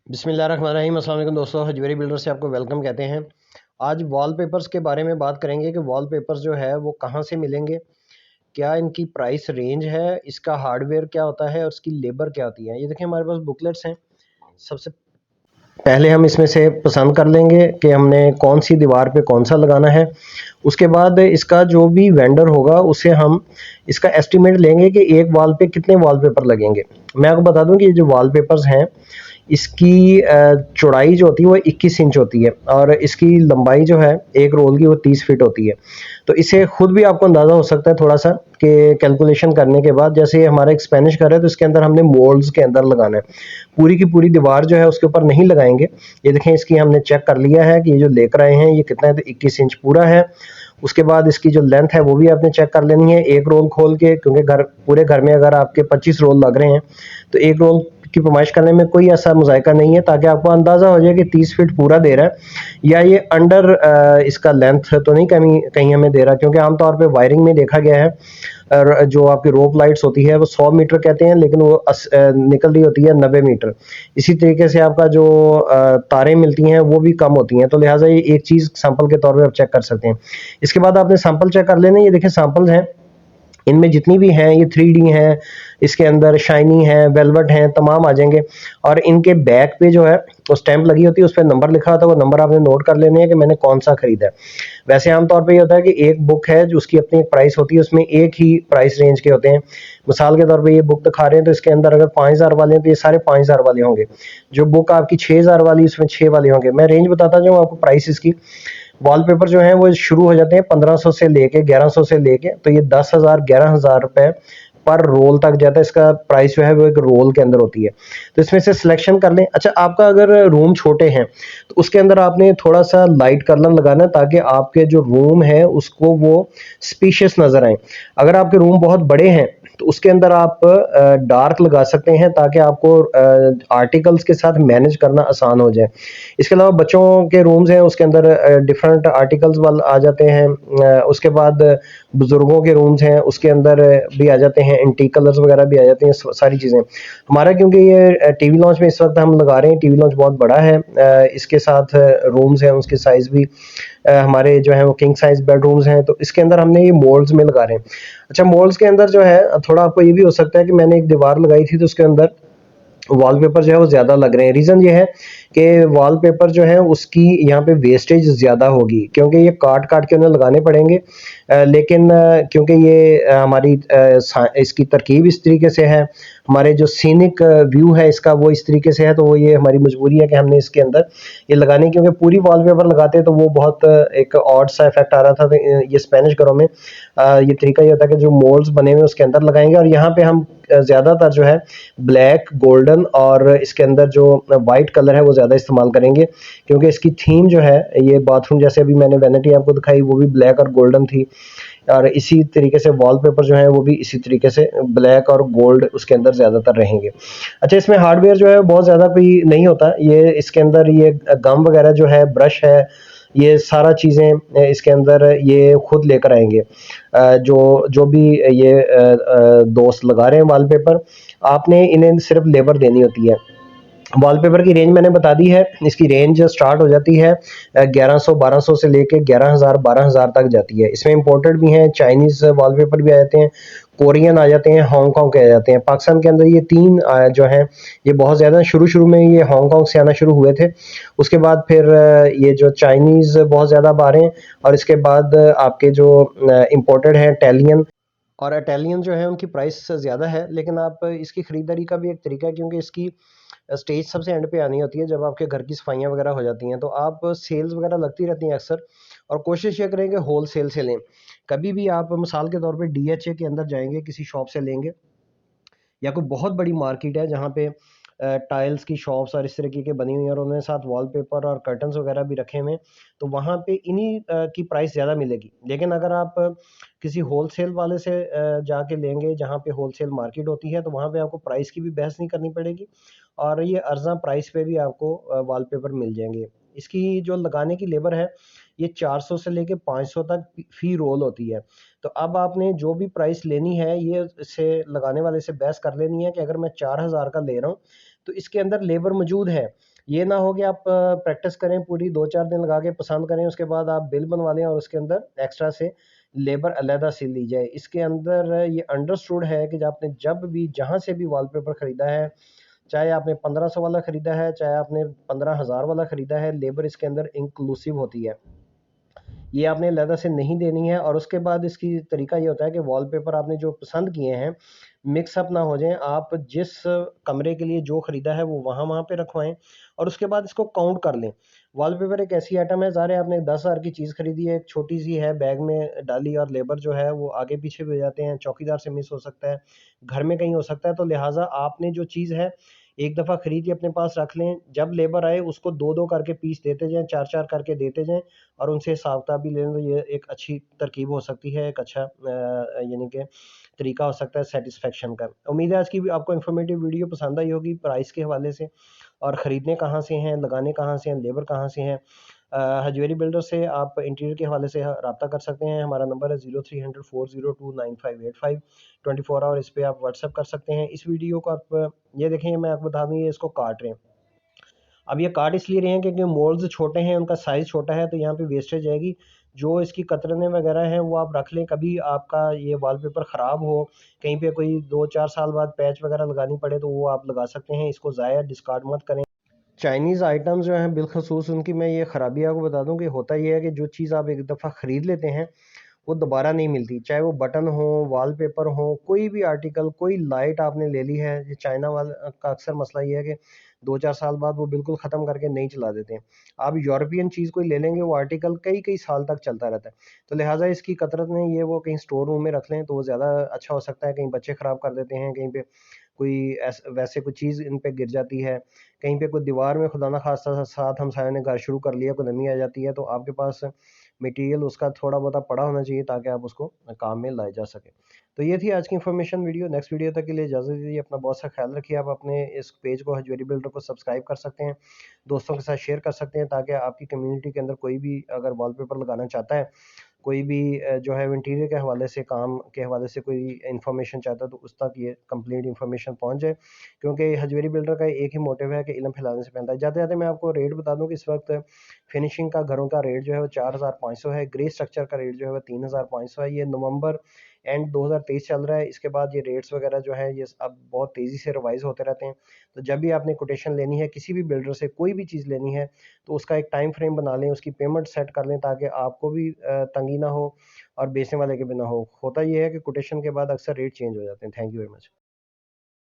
बिस्मिल्लाहिर्रहमानिर्रहीम। अस्सलाम वालेकुम दोस्तों, हजवेरी बिल्डर से आपको वेलकम कहते हैं। आज वॉलपेपर्स के बारे में बात करेंगे कि वॉलपेपर्स जो है वो कहाँ से मिलेंगे, क्या इनकी प्राइस रेंज है, इसका हार्डवेयर क्या होता है और उसकी लेबर क्या होती है। ये देखिए हमारे पास बुकलेट्स हैं। सबसे पहले हम इसमें से पसंद कर लेंगे कि हमने कौन सी दीवार पे कौन सा लगाना है। उसके बाद इसका जो भी वेंडर होगा उससे हम इसका एस्टिमेट लेंगे कि एक वॉल पे कितने वॉलपेपर लगेंगे। मैं आपको बता दूं कि ये जो वॉलपेपर्स हैं इसकी चौड़ाई जो होती है वो 21 इंच होती है और इसकी लंबाई जो है एक रोल की वो 30 फीट होती है। तो इससे खुद भी आपको अंदाज़ा हो सकता है थोड़ा सा कि कैलकुलेशन करने के बाद, जैसे हमारा एक स्पेनिश घर है तो इसके अंदर हमने मोल्ड्स के अंदर लगाना है, पूरी की पूरी दीवार जो है उसके ऊपर नहीं लगाएंगे। ये देखें, इसकी हमने चेक कर लिया है कि ये जो लेकर आए हैं ये कितना है, तो 21 इंच पूरा है। उसके बाद इसकी जो लेंथ है वो भी आपने चेक कर लेनी है एक रोल खोल के, क्योंकि पूरे घर में अगर आपके 25 रोल लग रहे हैं तो एक रोल की पैमाइश करने में कोई ऐसा मुज़ायका नहीं है, ताकि आपको अंदाज़ा हो जाए कि 30 फीट पूरा दे रहा है या ये अंडर इसका लेंथ तो नहीं कहीं कहीं हमें दे रहा, क्योंकि आमतौर पे वायरिंग में देखा गया है और जो आपकी रोप लाइट्स होती है वो 100 मीटर कहते हैं, लेकिन वो निकल रही होती है 90 मीटर। इसी तरीके से आपका जो तारें मिलती हैं वो भी कम होती हैं, तो लिहाजा ये एक चीज़ सैंपल के तौर पे आप चेक कर सकते हैं। इसके बाद आपने सैंपल चेक कर लेने। ये देखिए सैंपल्स हैं, इनमें जितनी भी हैं ये 3D हैं, इसके अंदर शाइनी है, वेलवेट हैं, तमाम आ जाएंगे। और इनके बैक पे जो है वो स्टैंप लगी होती है, उस पर नंबर लिखा होता है, वो नंबर आपने नोट कर लेने हैं कि मैंने कौन सा खरीदा है। वैसे आमतौर पे ये होता है कि एक बुक है जो उसकी अपनी एक प्राइस होती है, उसमें एक ही प्राइस रेंज के होते हैं। मिसाल के तौर पे ये बुक दिखा रहे हैं तो इसके अंदर अगर 5000 वाले हैं तो ये सारे 5000 वाले होंगे। जो बुक आपकी 6000 वाली उसमें 6 वाले होंगे। मैं रेंज बताता जाऊँ आपको प्राइस इसकी। वॉलपेपर जो है वो शुरू हो जाते हैं 1500 से लेके 1100 से लेके, तो ये 10,000 11,000 रुपए पर रोल तक जाता है। इसका प्राइस जो है वो एक रोल के अंदर होती है। तो इसमें से सिलेक्शन कर लें। अच्छा, आपका अगर रूम छोटे हैं तो उसके अंदर आपने थोड़ा सा लाइट कलर लगाना है, ताकि आपके जो रूम है उसको वो स्पीशियस नजर आए। अगर आपके रूम बहुत बड़े हैं तो उसके अंदर आप डार्क लगा सकते हैं, ताकि आपको आर्टिकल्स के साथ मैनेज करना आसान हो जाए। इसके अलावा बच्चों के रूम्स हैं, उसके अंदर डिफरेंट आर्टिकल्स वाल आ जाते हैं। उसके बाद बुजुर्गों के रूम्स हैं, उसके अंदर भी आ जाते हैं, एंटीक कलर्स वगैरह भी आ जाते हैं, सारी चीज़ें। हमारा क्योंकि ये टीवी लॉन्च में इस वक्त हम लगा रहे हैं, टीवी लॉन्च बहुत बड़ा है, इसके साथ रूम्स हैं, उसके साइज़ भी हमारे जो है वो किंग साइज बेडरूम्स हैं, तो इसके अंदर हमने ये मोल्ड्स में लगा रहे हैं। अच्छा, मोल्ड्स के अंदर जो है थोड़ा आपको ये भी हो सकता है कि मैंने एक दीवार लगाई थी तो उसके अंदर वॉलपेपर जो है वो ज़्यादा लग रहे हैं। रीज़न ये है कि वॉलपेपर जो है उसकी यहाँ पे वेस्टेज ज़्यादा होगी, क्योंकि ये काट काट के उन्हें लगाने पड़ेंगे। लेकिन क्योंकि ये हमारी इसकी तरकीब इस तरीके से है, हमारे जो सीनिक व्यू है इसका वो इस तरीके से है, तो वो ये हमारी मजबूरी है कि हमने इसके अंदर ये लगाने, क्योंकि पूरी वॉलपेपर लगाते तो वो बहुत एक ऑड सा इफेक्ट आ रहा था। तो ये स्पेनिश घरों में ये तरीका ये होता है कि जो मोल्ड्स बने हुए उसके अंदर लगाएंगे, और यहाँ पे हम ज़्यादातर जो है ब्लैक, गोल्डन और इसके अंदर जो वाइट कलर है वो ज़्यादा इस्तेमाल करेंगे, क्योंकि इसकी थीम जो है ये बाथरूम, जैसे अभी मैंने वैनिटी आपको दिखाई वो भी ब्लैक और गोल्डन थी, और इसी तरीके से वॉलपेपर जो है वो भी इसी तरीके से ब्लैक और गोल्ड उसके अंदर ज़्यादातर रहेंगे। अच्छा, इसमें हार्डवेयर जो है बहुत ज़्यादा कोई नहीं होता। ये इसके अंदर ये गम वगैरह जो है, ब्रश है, ये सारा चीज़ें इसके अंदर ये खुद लेकर आएंगे। जो जो भी ये दोस्त लगा रहे हैं वॉलपेपर, आपने इन्हें सिर्फ लेबर देनी होती है। वॉलपेपर की रेंज मैंने बता दी है। इसकी रेंज स्टार्ट हो जाती है 1100 1200 से लेके 11,000 12,000 तक जाती है। इसमें इंपोर्टेड भी हैं, चाइनीज़ वॉलपेपर भी आ जाते हैं, कोरियन आ जाते हैं, हांगकांग के आ जाते हैं। पाकिस्तान के अंदर ये तीन जो हैं ये बहुत ज़्यादा शुरू में ये हांगकांग से आना शुरू हुए थे। उसके बाद फिर ये जो चाइनीज़ बहुत ज़्यादा अब आ रहे हैं, और इसके बाद आपके जो इम्पोर्टेड हैं इटालियन। और इटालियन जो है उनकी प्राइस ज़्यादा है, लेकिन आप इसकी ख़रीदारी का भी एक तरीका है, क्योंकि इसकी स्टेज सबसे एंड पे आनी होती है जब आपके घर की सफाइयाँ वगैरह हो जाती हैं, तो आप सेल्स वगैरह लगती रहती हैं अक्सर, और कोशिश ये करें कि होल सेल से लें। कभी भी आप मिसाल के तौर पे DHA के अंदर जाएंगे, किसी शॉप से लेंगे, या कोई बहुत बड़ी मार्केट है जहाँ पे टाइल्स की शॉप्स और इस तरीके के बनी हुई हैं और उन्होंने साथ वॉलपेपर और कर्टन्स वगैरह भी रखे हुए हैं, तो वहाँ पे इन्हीं की प्राइस ज़्यादा मिलेगी। लेकिन अगर आप किसी होलसेल वाले से जाके लेंगे जहाँ पे होलसेल मार्केट होती है, तो वहाँ पे आपको प्राइस की भी बहस नहीं करनी पड़ेगी, और ये अर्ज़ा प्राइस पे भी आपको वॉलपेपर मिल जाएंगे। इसकी जो लगाने की लेबर है ये 400 से लेके 500 तक फी रोल होती है। तो अब आपने जो भी प्राइस लेनी है ये से लगाने वाले से बहस कर लेनी है कि अगर मैं 4,000 का ले रहा हूँ तो इसके अंदर लेबर मौजूद है। ये ना हो कि आप प्रैक्टिस करें पूरी 2-4 दिन लगा के पसंद करें, उसके बाद आप बिल बनवा लें और उसके अंदर एक्स्ट्रा से लेबर अलहदा से ली जाए। इसके अंदर ये अंडरस्टूड है कि जब आपने जब भी जहाँ से भी वॉलपेपर ख़रीदा है, चाहे आपने 1500 वाला ख़रीदा है, चाहे आपने 15,000 वाला ख़रीदा है, लेबर इसके अंदर इंक्लूसिव होती है। ये आपने अलहदा से नहीं देनी है। और उसके बाद इसकी तरीका ये होता है कि वॉलपेपर आपने जो पसंद किए हैं मिक्स अप ना हो जाएँ। आप जिस कमरे के लिए जो ख़रीदा है वो वहाँ पे रखवाएँ और उसके बाद इसको काउंट कर लें। वॉलपेपर एक ऐसी आइटम है, ज़ाहिर है आपने 10,000 की चीज़ ख़रीदी है, एक छोटी-सी है, बैग में डाली और लेबर जो है वो आगे पीछे भी हो जाते हैं, चौकीदार से मिस हो सकता है, घर में कहीं हो सकता है, तो लिहाज़ा आपने जो चीज़ है एक दफ़ा ख़रीद के अपने पास रख लें। जब लेबर आए उसको 2-2 करके पीस देते जाएँ, 4-4 करके देते जाएँ और उनसे हिसाब-किताब भी ले लें। तो ये एक अच्छी तरकीब हो सकती है, एक अच्छा यानी कि तरीका हो सकता है सैटिस्फैक्शन का। उम्मीद है आज की भी आपको इन्फॉर्मेटिव वीडियो पसंद आई होगी प्राइस के हवाले से, और ख़रीदने कहाँ से हैं, लगाने कहाँ से हैं, लेबर कहाँ से हैं। हजवेरी बिल्डर से आप इंटीरियर के हवाले से रब्ता कर सकते हैं। हमारा नंबर है 0300 402 9585। 24 आवर इस पे आप व्हाट्सएप कर सकते हैं। इस वीडियो को आप ये देखें, मैं आपको बता दूँ ये इसको काट रहे हैं। अब ये काट इसलिए रहे हैं क्योंकि मोल्ड्स छोटे हैं, उनका साइज़ छोटा है, तो यहाँ पे वेस्टेज आएगी। जो इसकी कतरनें वगैरह हैं वो आप रख लें, कभी आपका ये वॉलपेपर ख़राब हो, कहीं पे कोई 2-4 साल बाद पैच वगैरह लगानी पड़े तो वो आप लगा सकते हैं। इसको ज़ाया डिस्कार्ड मत करें। चाइनीज़ आइटम्स जो हैं बिलख़ुसूस उनकी मैं ये ख़राबी आपको बता दूँ कि होता ये है कि जो चीज़ आप एक दफ़ा ख़रीद लेते हैं वो दोबारा नहीं मिलती। चाहे वो बटन हो, वॉलपेपर हो, कोई भी आर्टिकल, कोई लाइट आपने ले ली है, ये चाइना वाला का अक्सर मसला ये है कि 2-4 साल बाद वो बिल्कुल ख़त्म करके नहीं चला देते हैं। आप यूरोपियन चीज़ कोई ले लेंगे, वो आर्टिकल कई-कई साल तक चलता रहता है। तो लिहाज़ा इसकी कतरत में ये वो कहीं स्टोर रूम में रख लें तो वो ज़्यादा अच्छा हो सकता है। कहीं बच्चे ख़राब कर देते हैं, कहीं पे कोई वैसे कोई चीज़ इन पे गिर जाती है, कहीं पे कोई दीवार में खुदा ना ख़ास्ता साथ हमसायों ने घर शुरू कर लिया, कोई नमी आ जाती है, तो आपके पास मटेरियल उसका थोड़ा बहुत पड़ा होना चाहिए ताकि आप उसको काम में लाए जा सके। तो ये थी आज की इन्फॉर्मेशन वीडियो। नेक्स्ट वीडियो तक के लिए इजाज़त दीजिए। अपना बहुत सा ख्याल रखिए। आप अपने इस पेज को हजवेरी बिल्डर को सब्सक्राइब कर सकते हैं, दोस्तों के साथ शेयर कर सकते हैं ताकि आपकी कम्युनिटी के अंदर कोई भी अगर वॉलपेपर लगाना चाहता है, कोई भी जो है इंटीरियर के हवाले से, काम के हवाले से कोई इन्फॉर्मेशन चाहता है तो उस तक ये कंप्लीट इन्फॉर्मेशन पहुंच जाए। क्योंकि हजवेरी बिल्डर का एक ही मोटिव है कि इल्म फैलाने से पहले जाते जाते मैं आपको रेट बता दूं कि इस वक्त फिनिशिंग का घरों का रेट जो है वो 4,500 है। ग्रे स्ट्रक्चर का रेट जो है वो 3,500 है। ये नवंबर एंड 2023 चल रहा है। इसके बाद ये रेट्स वगैरह जो है ये अब बहुत तेज़ी से रिवाइज होते रहते हैं। तो जब भी आपने कोटेशन लेनी है किसी भी बिल्डर से, कोई भी चीज़ लेनी है, तो उसका एक टाइम फ्रेम बना लें, उसकी पेमेंट सेट कर लें ताकि आपको भी तंगी ना हो और बेचने वाले के भी ना हो। होता ये है कि कोटेशन के बाद अक्सर रेट चेंज हो जाते हैं। Thank you very much.